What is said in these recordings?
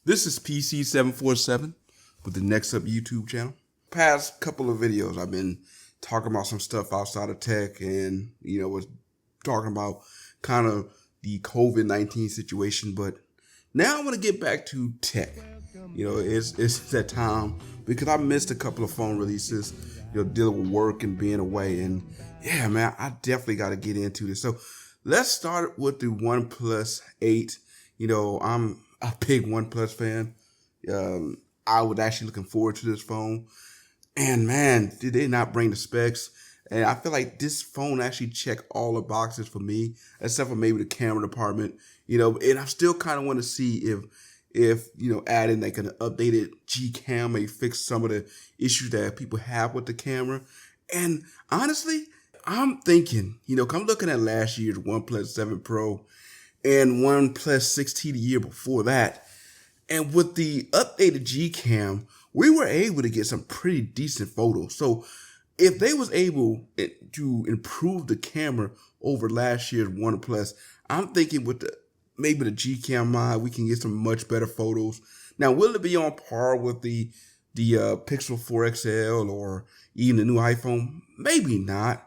This is PC747 with the Next Up YouTube channel. Past couple of videos, I've been talking about some stuff outside of tech and, was talking about kind of the COVID-19 situation. But now I want to get back to tech. It's that time because I missed a couple of phone releases, dealing with work and being away. And yeah, man, I definitely got to get into this. So let's start with the OnePlus 8. I'm a big OnePlus fan. I was actually looking forward to this phone. And man, did they not bring the specs? And I feel like this phone actually checked all the boxes for me, except for maybe the camera department. And I still kind of want to see if adding like an updated G cam may fix some of the issues that people have with the camera. And honestly, I'm thinking, I'm looking at last year's OnePlus 7 Pro and OnePlus 6T the year before that. And with the updated G cam, we were able to get some pretty decent photos. So if they was able to improve the camera over last year's OnePlus, I'm thinking with maybe the G cam mod, we can get some much better photos. Now, will it be on par with the Pixel 4 XL or even the new iPhone? Maybe not.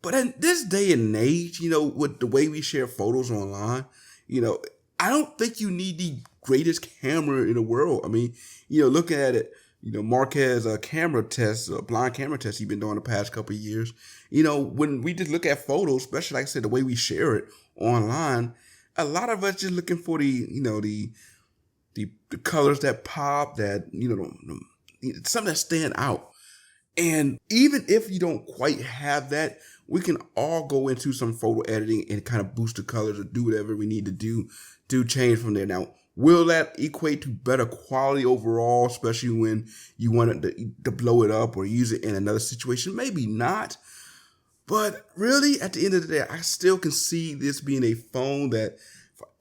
But in this day and age, with the way we share photos online, I don't think you need the greatest camera in the world. I mean, looking at it, Marquez camera tests, blind camera tests he's been doing the past couple of years. When we just look at photos, especially like I said, the way we share it online, a lot of us just looking for the colors that pop, that something that stand out. And even if you don't quite have that, we can all go into some photo editing and kind of boost the colors or do whatever we need to do to change from there. Now, will that equate to better quality overall, especially when you want to blow it up or use it in another situation? Maybe not. But really, at the end of the day, I still can see this being a phone that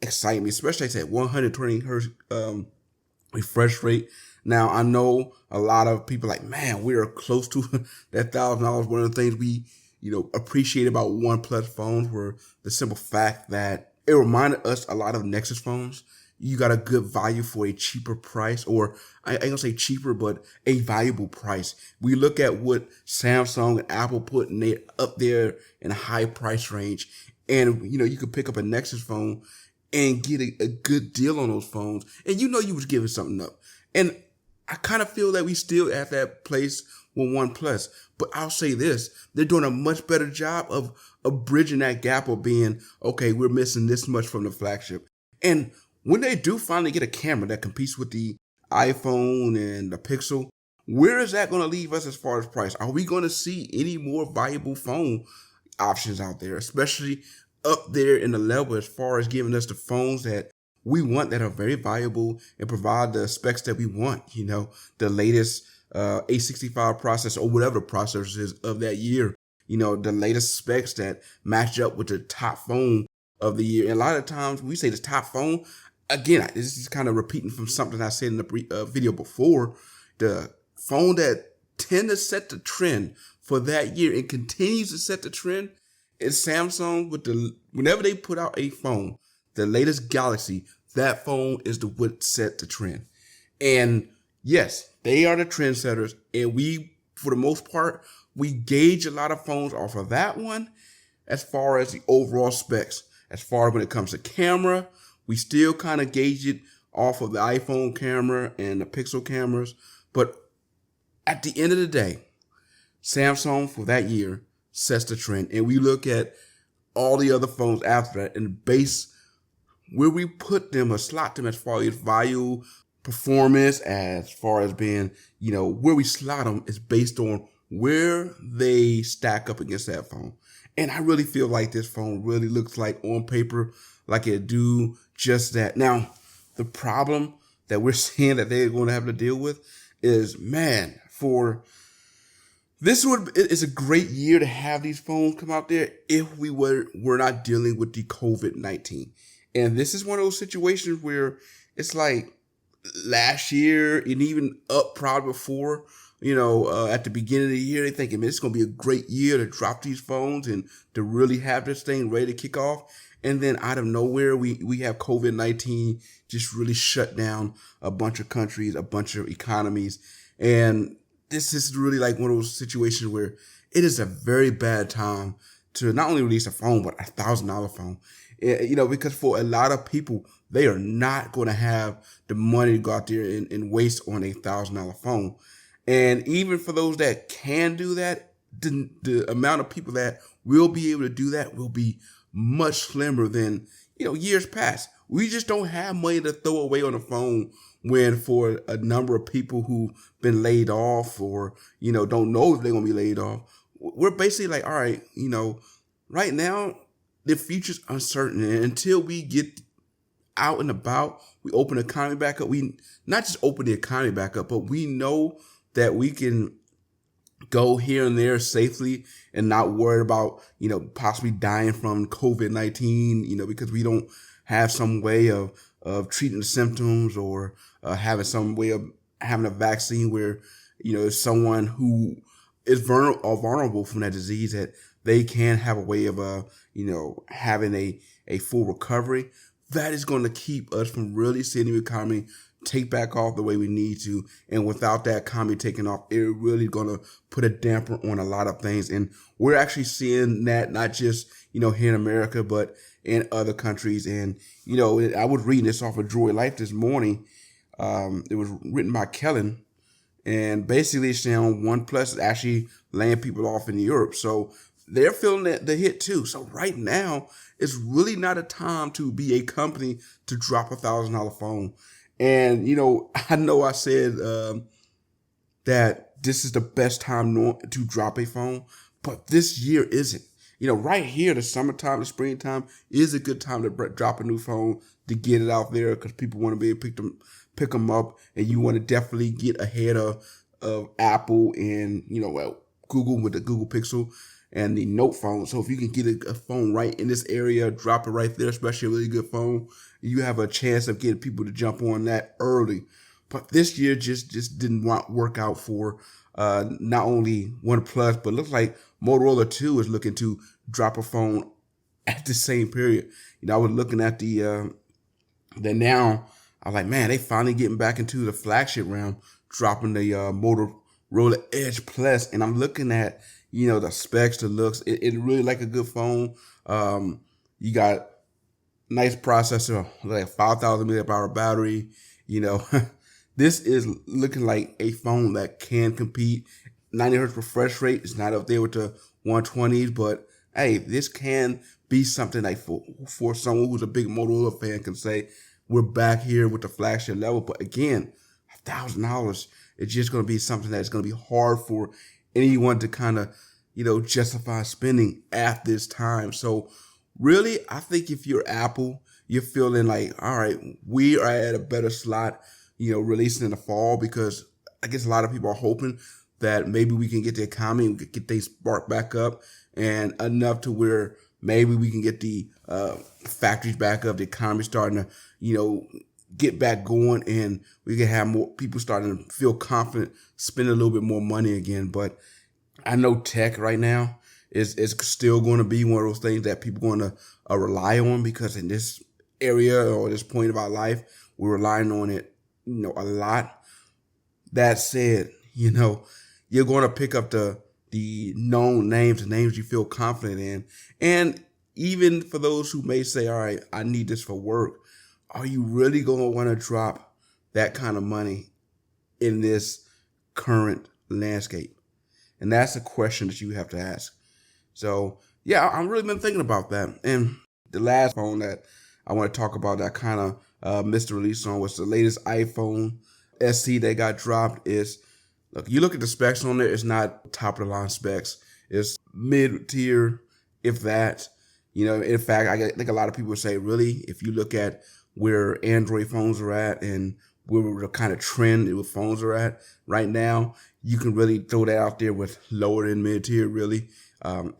excites me, especially at 120 hertz refresh rate. Now, I know a lot of people like, man, we are close to that $1,000. One of the things we, appreciate about OnePlus phones were the simple fact that it reminded us a lot of Nexus phones. You got a good value for a cheaper price, or I ain't gonna say cheaper, but a valuable price. We look at what Samsung and Apple put up there in a high price range. And, you could pick up a Nexus phone and get a good deal on those phones. And you was giving something up. And I kind of feel that we still at that place with OnePlus. But I'll say this, they're doing a much better job of bridging that gap of being, okay, we're missing this much from the flagship. And when they do finally get a camera that competes with the iPhone and the Pixel, where is that going to leave us as far as price? Are we going to see any more valuable phone options out there, especially up there in the level as far as giving us the phones that we want that are very valuable and provide the specs that we want, the latest A65 processor or whatever the processor is of that year, the latest specs that match up with the top phone of the year. And a lot of times when we say the top phone, again, this is kind of repeating from something I said in the video before, the phone that tend to set the trend for that year and continues to set the trend is Samsung. Whenever they put out a phone, the latest Galaxy, that phone is the what set the trend. And yes, they are the trendsetters. And we, for the most part, we gauge a lot of phones off of that one as far as the overall specs. As far as when it comes to camera, we still kind of gauge it off of the iPhone camera and the Pixel cameras. But at the end of the day, Samsung for that year sets the trend. And we look at all the other phones after that and base where we put them or slot them as far as value, performance, as far as being, where we slot them is based on where they stack up against that phone. And I really feel like this phone really looks like on paper, like it do just that. Now, the problem that we're seeing that they're going to have to deal with is, man, it's a great year to have these phones come out there if we were not dealing with the COVID-19. And this is one of those situations where it's like last year and even up probably before, at the beginning of the year, they're thinking, man, it's going to be a great year to drop these phones and to really have this thing ready to kick off. And then out of nowhere, we have COVID-19 just really shut down a bunch of countries, a bunch of economies. And this is really like one of those situations where it is a very bad time to not only release a phone, but $1,000 phone. Because for a lot of people, they are not going to have the money to go out there and waste on $1,000 phone. And even for those that can do that, the amount of people that will be able to do that will be much slimmer than, years past. We just don't have money to throw away on the phone when for a number of people who've been laid off or, don't know if they're going to be laid off, we're basically like, all right, right now the future's uncertain. And until we get out and about, we open the economy back up. We not just open the economy back up, but we know that we can go here and there safely and not worry about, possibly dying from COVID-19, because we don't have some way of treating the symptoms or having some way of having a vaccine where, if someone who is vulnerable from that disease, that they can have a way of, having a full recovery. That is going to keep us from really seeing the economy take back off the way we need to. And without that economy taking off, it's really going to put a damper on a lot of things. And we're actually seeing that not just, here in America, but in other countries. And, I was reading this off of Droid Life this morning. It was written by Kellen. And basically it's saying OnePlus is actually laying people off in Europe. So they're feeling the hit too. So right now, it's really not a time to be a company to drop $1,000 phone. And, I know I said that this is the best time to drop a phone, but this year isn't. Right here, the summertime, the springtime is a good time to drop a new phone to get it out there because people want to be able to pick them up, and you want to definitely get ahead of Apple and, Google with the Google Pixel and the Note phone. So if you can get a phone right in this area, drop it right there, especially a really good phone, you have a chance of getting people to jump on that early. But this year just didn't work out for not only OnePlus, but it looks like Motorola too is looking to drop a phone at the same period. I was looking at the now. I was like, man, they finally getting back into the flagship realm, dropping the Motorola Edge Plus, and I'm looking at the specs, the looks. It really like a good phone. You got nice processor, like 5,000 milliamp hour battery. This is looking like a phone that can compete. 90 hertz refresh rate is not up there with the 120s, but hey, this can be something like for someone who's a big Motorola fan can say, we're back here with the flagship level. But again, $1,000, it's just going to be something that's going to be hard for anyone to kind of, justify spending at this time. So really, I think if you're Apple, you're feeling like, all right, we are at a better slot, releasing in the fall, because I guess a lot of people are hoping that maybe we can get the economy and get things sparked back up and enough to where maybe we can get the factories back up, the economy starting to, get back going, and we can have more people starting to feel confident, spend a little bit more money again. But I know tech right now is still going to be one of those things that people are going to rely on, because in this area or this point of our life, we're relying on it, a lot. That said, you're going to pick up the known names, the names you feel confident in. And even for those who may say, all right, I need this for work, are you really going to want to drop that kind of money in this current landscape? And that's a question that you have to ask. So, yeah, I've really been thinking about that. And the last phone that I want to talk about that kind of missed the release on was the latest iPhone SE that got dropped. Look, you look at the specs on there, it's not top of the line specs. It's mid-tier, if that. In fact, I think a lot of people say, really, if you look at where Android phones are at and where the kind of trend with phones are at right now, you can really throw that out there with lower than mid-tier, really,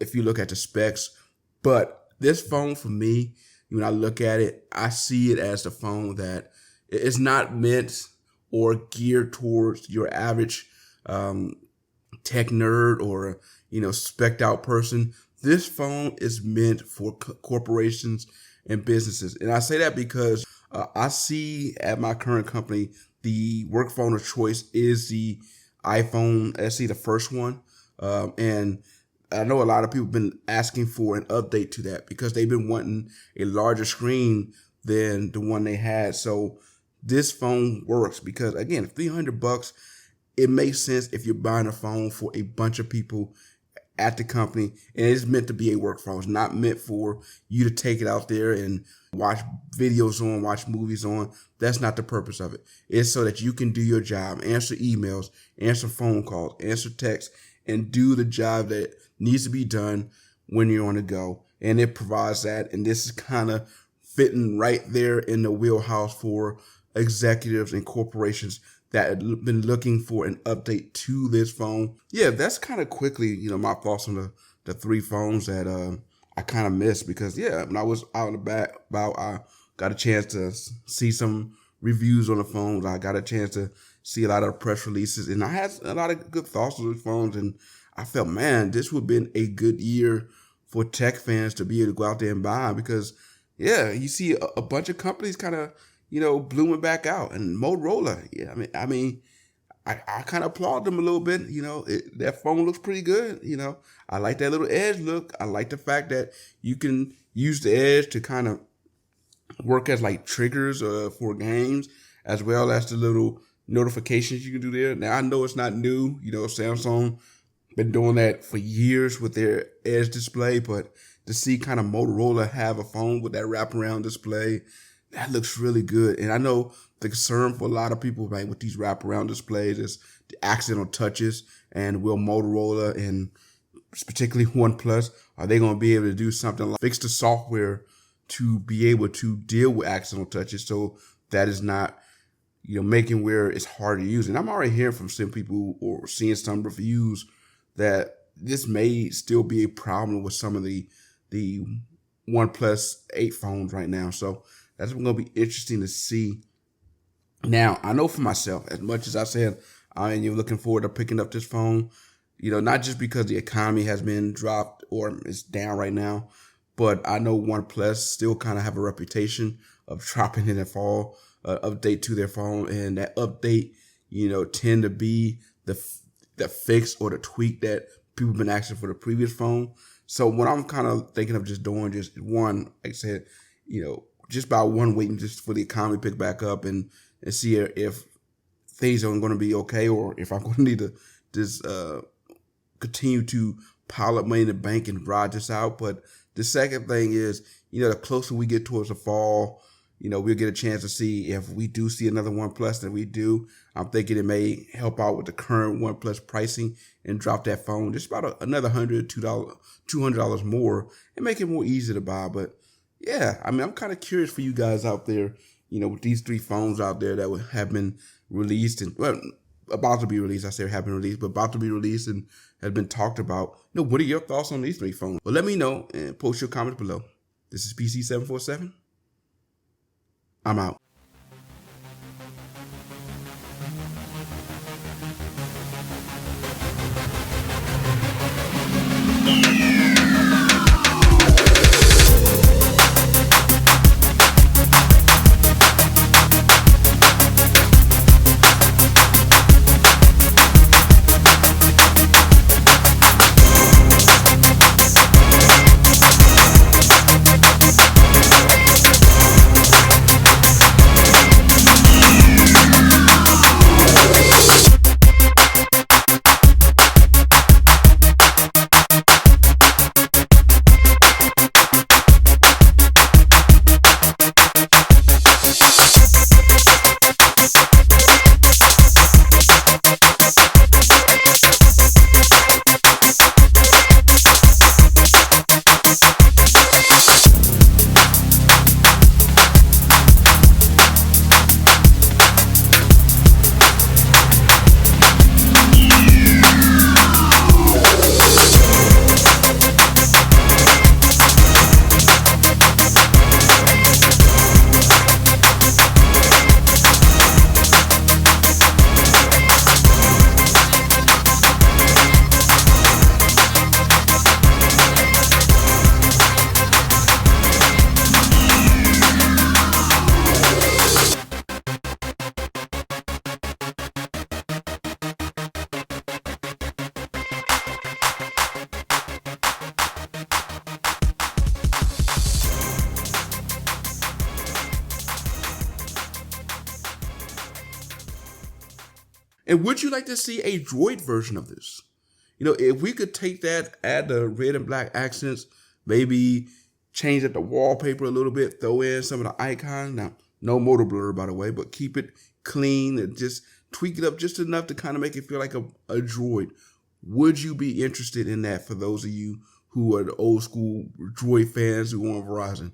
if you look at the specs. But this phone, for me, when I look at it, I see it as the phone that is not meant or geared towards your average tech nerd or a, spec'd out person. This phone is meant for corporations and businesses. And I say that because I see at my current company, the work phone of choice is the iPhone SE, the first one. And I know a lot of people have been asking for an update to that because they've been wanting a larger screen than the one they had. So this phone works because, again, $300, it makes sense if you're buying a phone for a bunch of people at the company, and it's meant to be a work phone. It's not meant for you to take it out there and watch videos on, watch movies on. That's not the purpose of it. It's so that you can do your job, answer emails, answer phone calls, answer texts, and do the job that needs to be done when you're on the go. And it provides that, and this is kind of fitting right there in the wheelhouse for executives and corporations that have been looking for an update to this phone. Yeah, that's kind of quickly, my thoughts on the three phones that I kind of missed because, when I was out and about, I got a chance to see some reviews on the phones. I got a chance to see a lot of press releases, and I had a lot of good thoughts on those phones, and I felt, man, this would have been a good year for tech fans to be able to go out there and buy because, you see a bunch of companies kind of, blooming back out. And Motorola, I kind of applaud them a little bit. That phone looks pretty good. I like that little Edge look. I like the fact that you can use the Edge to kind of work as like triggers for games, as well as the little notifications you can do there. Now, I know it's not new. Samsung been doing that for years with their Edge display, but to see kind of Motorola have a phone with that wraparound display, that looks really good. And I know the concern for a lot of people with these wraparound displays is the accidental touches. And will Motorola and particularly OnePlus, are they going to be able to do something like fix the software to be able to deal with accidental touches so that is not, making where it's hard to use? And I'm already hearing from some people or seeing some reviews that this may still be a problem with some of the OnePlus 8 phones right now. So that's going to be interesting to see. Now, I know for myself, as much as I said, I am looking forward to picking up this phone, not just because the economy has been dropped or it's down right now, but I know OnePlus still kind of have a reputation of dropping in the fall, update to their phone. And that update, tend to be the fix or the tweak that people have been asking for the previous phone. So what I'm kind of thinking of just doing, just one, like I said, just by one waiting just for the economy to pick back up and see if things are going to be okay or if I'm going to need to just continue to pile up money in the bank and ride this out. But the second thing is, the closer we get towards the fall, we'll get a chance to see if we do see another OnePlus. That we do, I'm thinking it may help out with the current OnePlus pricing and drop that phone just about another $100, $200 more and make it more easy to buy. But yeah, I'm kind of curious for you guys out there, with these three phones out there that have been released and, about to be released. I say have been released, but about to be released and has been talked about. What are your thoughts on these three phones? Well, let me know and post your comments below. This is PC747. I'm out. And would you like to see a Droid version of this? You know, if we could take that, add the red and black accents, maybe change up the wallpaper a little bit, throw in some of the icons. Now, no motor blur, by the way, but keep it clean and just tweak it up just enough to kind of make it feel like a Droid. Would you be interested in that for those of you who are the old school Droid fans who want Verizon?